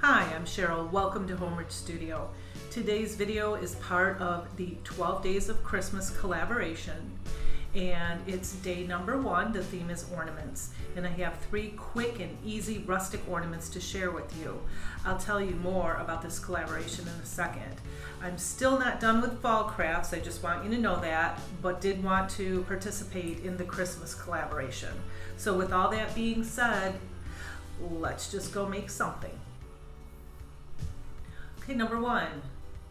Hi, I'm Cheryl. Welcome to Homeridge Studio. Today's video is part of the 12 Days of Christmas collaboration, and it's day number 1. The theme is ornaments, and I have 3 quick and easy rustic ornaments to share with you. I'll tell you more about this collaboration in a second. I'm still not done with fall crafts, I just want you to know that, but did want to participate in the Christmas collaboration. So with all that being said, let's just go make something. Okay, number 1,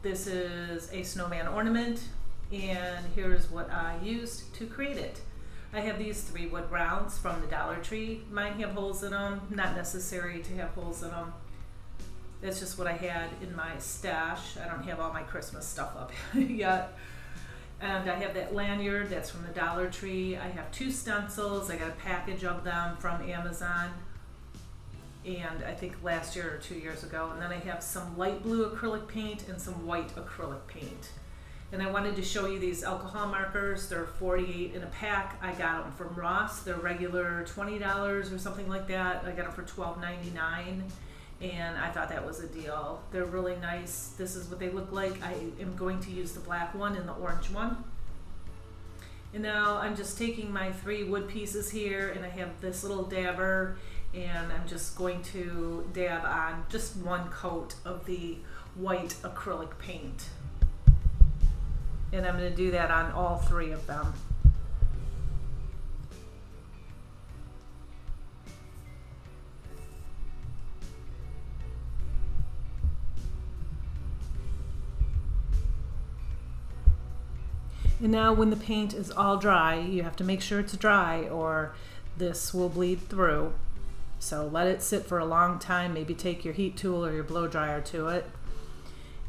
this is a snowman ornament, and here's what I used to create it. I have these 3 wood rounds from the Dollar Tree. Mine have holes in them, not necessary to have holes in them. That's just what I had in my stash. I don't have all my Christmas stuff up yet. And I have that lanyard, that's from the Dollar Tree. I have 2 stencils, I got a package of them from Amazon. And I think last year or 2 years ago. And then I have some light blue acrylic paint and some white acrylic paint. And I wanted to show you these alcohol markers. They're 48 in a pack. I got them from Ross. They're regular $20 or something like that. I got them for $12.99, and I thought that was a deal. They're really nice. This is what they look like. I am going to use the black one and the orange one. And now I'm just taking my 3 wood pieces here, and I have this little dabber, and I'm just going to dab on just 1 coat of the white acrylic paint. And I'm going to do that on all 3 of them. And now when the paint is all dry, you have to make sure it's dry or this will bleed through. So let it sit for a long time, maybe take your heat tool or your blow dryer to it.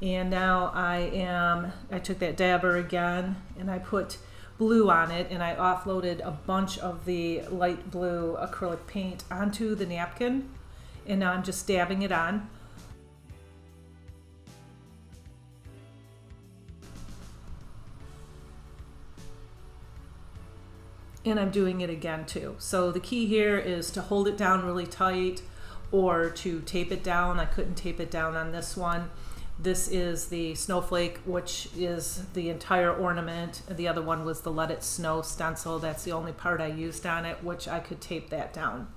And now I took that dabber again and I put blue on it, and I offloaded a bunch of the light blue acrylic paint onto the napkin, and now I'm just dabbing it on. And I'm doing it again too. So the key here is to hold it down really tight or to tape it down. I couldn't tape it down on this one. This is the snowflake, which is the entire ornament. The other one was the Let It Snow stencil. That's the only part I used on it, which I could tape that down.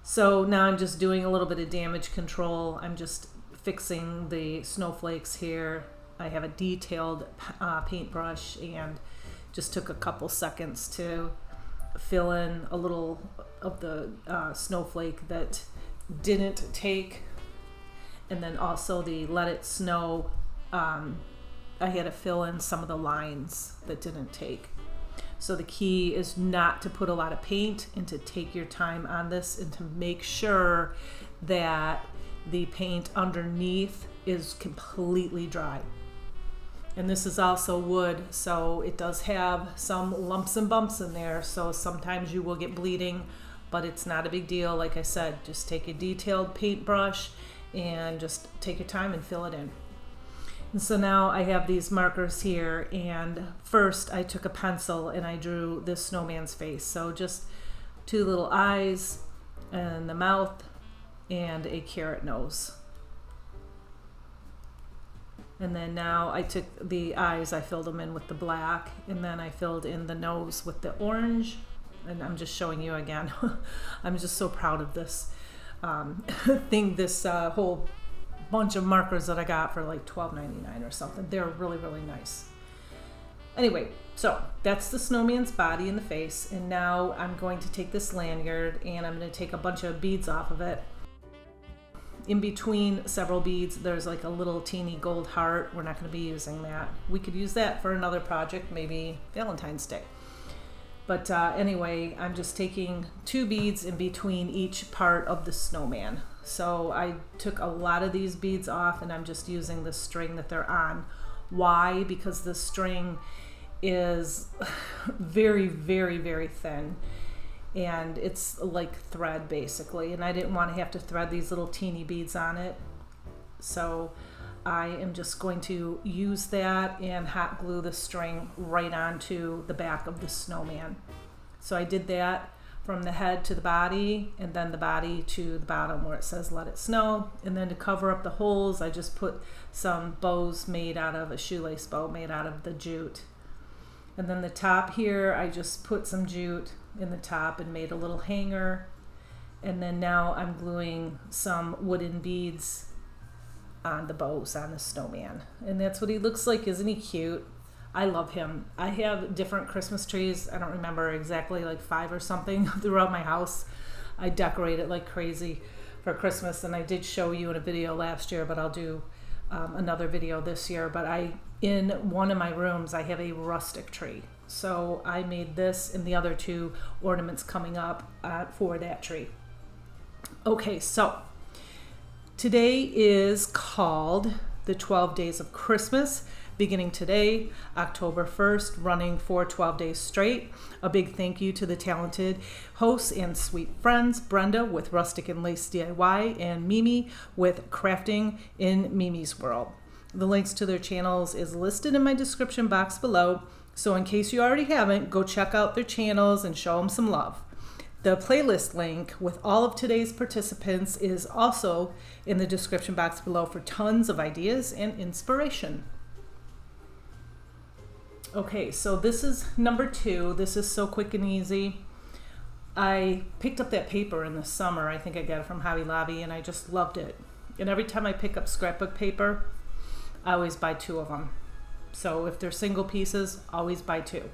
So now I'm just doing a little bit of damage control. I'm just fixing the snowflakes here. I have a detailed paintbrush and just took a couple seconds to fill in a little of the snowflake that didn't take. And then also the Let It Snow, I had to fill in some of the lines that didn't take. So the key is not to put a lot of paint and to take your time on this and to make sure that the paint underneath is completely dry. And this is also wood, so it does have some lumps and bumps in there, so sometimes you will get bleeding, but it's not a big deal. Like I said, just take a detailed paintbrush and just take your time and fill it in. And so now I have these markers here, and first I took a pencil and I drew this snowman's face. So just 2 little eyes and the mouth and a carrot nose. And then now I took the eyes, I filled them in with the black, and then I filled in the nose with the orange. And I'm just showing you again. I'm just so proud of this thing, this whole bunch of markers that I got for like $12.99 or something. They're really, really nice. Anyway, so that's the snowman's body and the face. And now I'm going to take this lanyard and I'm going to take a bunch of beads off of it. In between several beads, there's like a little teeny gold heart. We're not going to be using that. We could use that for another project, maybe Valentine's Day. But anyway, I'm just taking 2 beads in between each part of the snowman. So I took a lot of these beads off and I'm just using the string that they're on. Why? Because the string is very, very, very thin. And it's like thread basically, and I didn't want to have to thread these little teeny beads on it, so I am just going to use that and hot glue the string right onto the back of the snowman. So I did that. from the head to the body, and then the body to the bottom where it says let it snow. And then to cover up the holes, I just put some bows made out of a shoelace bow made out of the jute. And then the top here, I just put some jute in the top and made a little hanger. And then now I'm gluing some wooden beads on the bows on the snowman. And that's what he looks like. Isn't he cute? I love him. I have different Christmas trees. I don't remember exactly, like 5 or something throughout my house. I decorate it like crazy for Christmas, and I did show you in a video last year, but I'll do another video this year. But in one of my rooms, I have a rustic tree. So I made this and the other 2 ornaments coming up for that tree. Okay, so today is called the 12 Days of Christmas, beginning today, October 1st, running for 12 days straight. A big thank you to the talented hosts and sweet friends, Brenda with Rustic and Lace DIY and Mimi with Crafting in Mimi's World. The links to their channels is listed in my description box below, so in case you already haven't, go check out their channels and show them some love. The playlist link with all of today's participants is also in the description box below for tons of ideas and inspiration. Okay, so this is number 2. This is so quick and easy. I picked up that paper in the summer. I think I got it from Hobby Lobby, and I just loved it. And every time I pick up scrapbook paper, I always buy 2 of them. So if they're single pieces, always buy 2.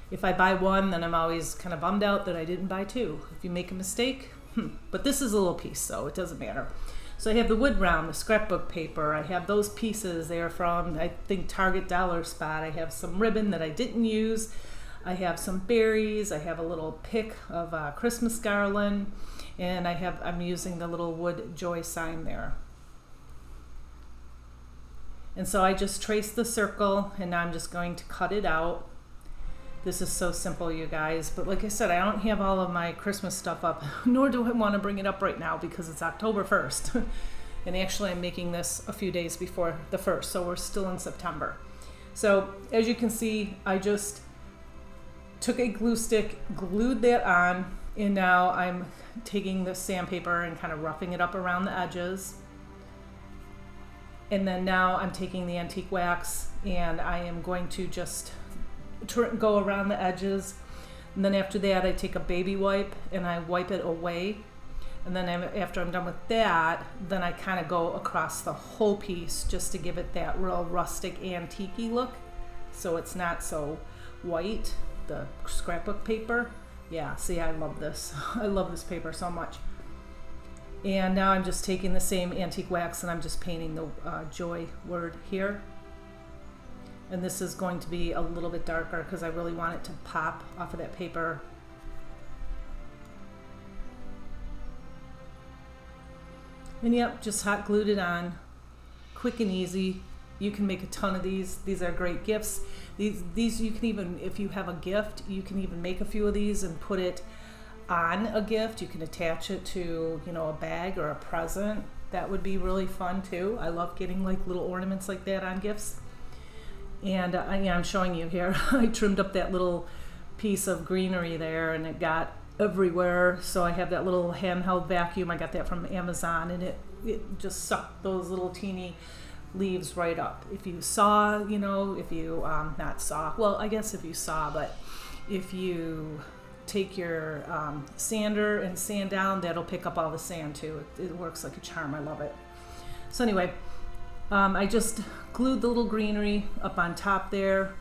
If I buy 1, then I'm always kind of bummed out that I didn't buy 2. If you make a mistake, but this is a little piece, so it doesn't matter. So I have the wood round, the scrapbook paper. I have those pieces. They are from, I think, Target Dollar Spot. I have some ribbon that I didn't use. I have some berries. I have a little pick of Christmas garland. And I'm using the little wood joy sign there. And so I just traced the circle, and now I'm just going to cut it out. This is so simple, you guys. But like I said, I don't have all of my Christmas stuff up, nor do I want to bring it up right now because it's October 1st. And actually, I'm making this a few days before the 1st, so we're still in September. So as you can see, I just took a glue stick, glued that on, and now I'm taking the sandpaper and kind of roughing it up around the edges. And then now I'm taking the antique wax, and I am going to just go around the edges. And then after that, I take a baby wipe and I wipe it away. And then after I'm done with that, then I kind of go across the whole piece just to give it that real rustic antique-y look, so it's not so white, the scrapbook paper. Yeah, see, I love this. I love this paper so much. And now I'm just taking the same antique wax and I'm just painting the joy word here. And this is going to be a little bit darker because I really want it to pop off of that paper. And yep, just hot glued it on. Quick and easy. You can make a ton of these. These are great gifts. These you can even, if you have a gift, you can even make a few of these and put it on a gift. You can attach it to, you know, a bag or a present. That would be really fun too. I love getting like little ornaments like that on gifts. And yeah, I'm showing you here. I trimmed up that little piece of greenery there and it got everywhere. So I have that little handheld vacuum. I got that from Amazon, and it just sucked those little teeny leaves right up. If you saw, you know, if you not saw, well, I guess if you saw, but if you take your sander and sand down, that'll pick up all the sand too. It works like a charm. I love it. So anyway, I just glued the little greenery up on top there,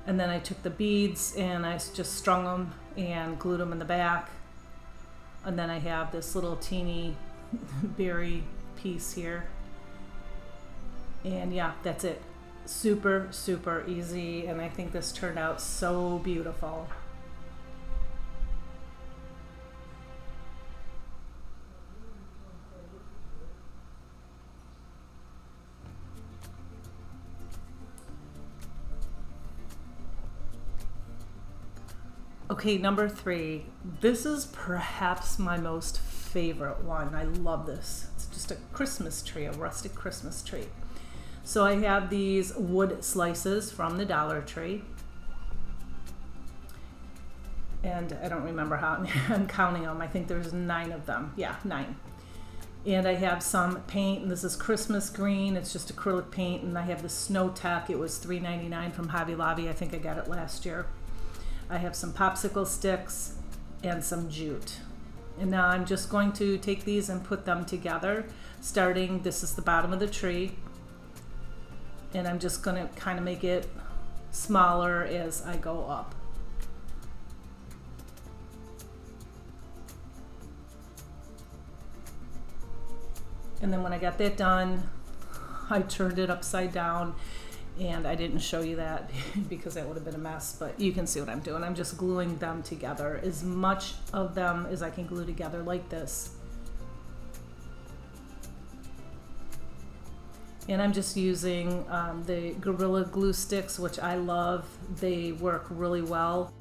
and then I took the beads and I just strung them and glued them in the back. And then I have this little teeny berry piece here. And yeah, that's it. Super, super easy. And I think this turned out so beautiful. Okay, number 3. This is perhaps my most favorite one. I love this. It's just a Christmas tree, a rustic Christmas tree. So I have these wood slices from the Dollar Tree. and I don't remember how I'm counting them. I think there's 9 of them. Yeah, 9. And I have some paint, and this is Christmas green. It's just acrylic paint, and I have the Snow Tech. It was $3.99 from Hobby Lobby. I think I got it last year. I have some popsicle sticks and some jute. And now I'm just going to take these and put them together, starting, this is the bottom of the tree, and I'm just going to kind of make it smaller as I go up. And then when I got that done, I turned it upside down, and I didn't show you that because that would have been a mess, but you can see what I'm doing. I'm just gluing them together, as much of them as I can glue together like this. And I'm just using the Gorilla Glue sticks, which I love. They work really well.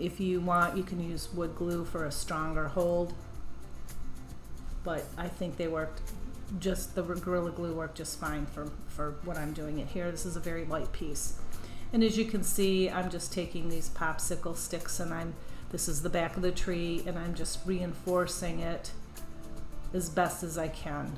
If you want, you can use wood glue for a stronger hold, but I think they worked just, the Gorilla Glue worked just fine for what I'm doing it here. This is a very light piece. And as you can see, I'm just taking these popsicle sticks, and this is the back of the tree, and I'm just reinforcing it as best as I can.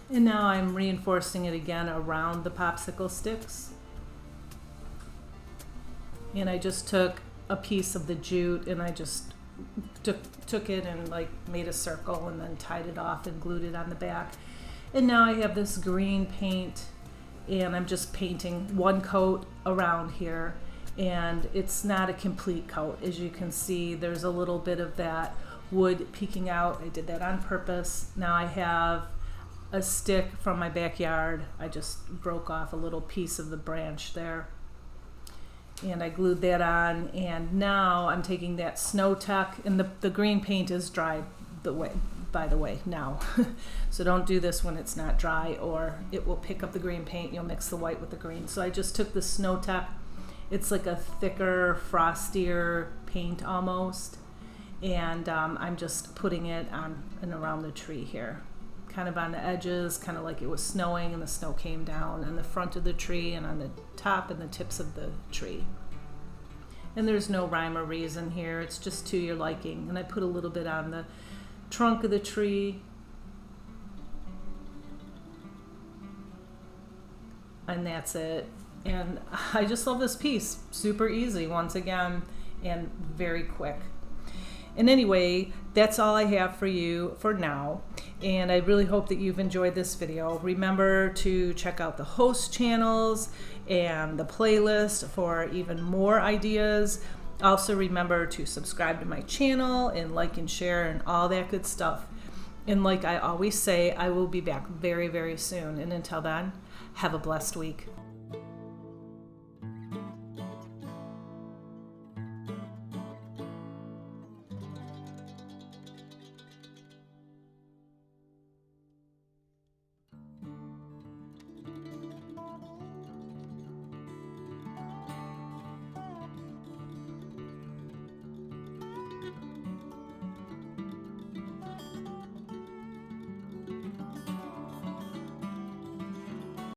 And now I'm reinforcing it again around the popsicle sticks. And I just took a piece of the jute, and I just took it and like made a circle and then tied it off and glued it on the back. And now I have this green paint, and I'm just painting one coat around here, and it's not a complete coat. As you can see, there's a little bit of that wood peeking out. I did that on purpose. Now I have a stick from my backyard. I just broke off a little piece of the branch there, and I glued that on. And now I'm taking that Snow Tech, and the green paint is dry by the way now. So don't do this when it's not dry, or it will pick up the green paint. You'll mix the white with the green. So I just took the Snow Tech. It's like a thicker, frostier paint almost, and I'm just putting it on and around the tree here, kind of on the edges, kind of like it was snowing and the snow came down on the front of the tree and on the top and the tips of the tree. And there's no rhyme or reason here, it's just to your liking. And I put a little bit on the trunk of the tree, and that's it. And I just love this piece. Super easy, once again, and very quick. And anyway, that's all I have for you for now, and I really hope that you've enjoyed this video. Remember to check out the host channels and the playlist for even more ideas. Also remember to subscribe to my channel and like and share and all that good stuff. And like I always say, I will be back very, very soon. And until then, have a blessed week.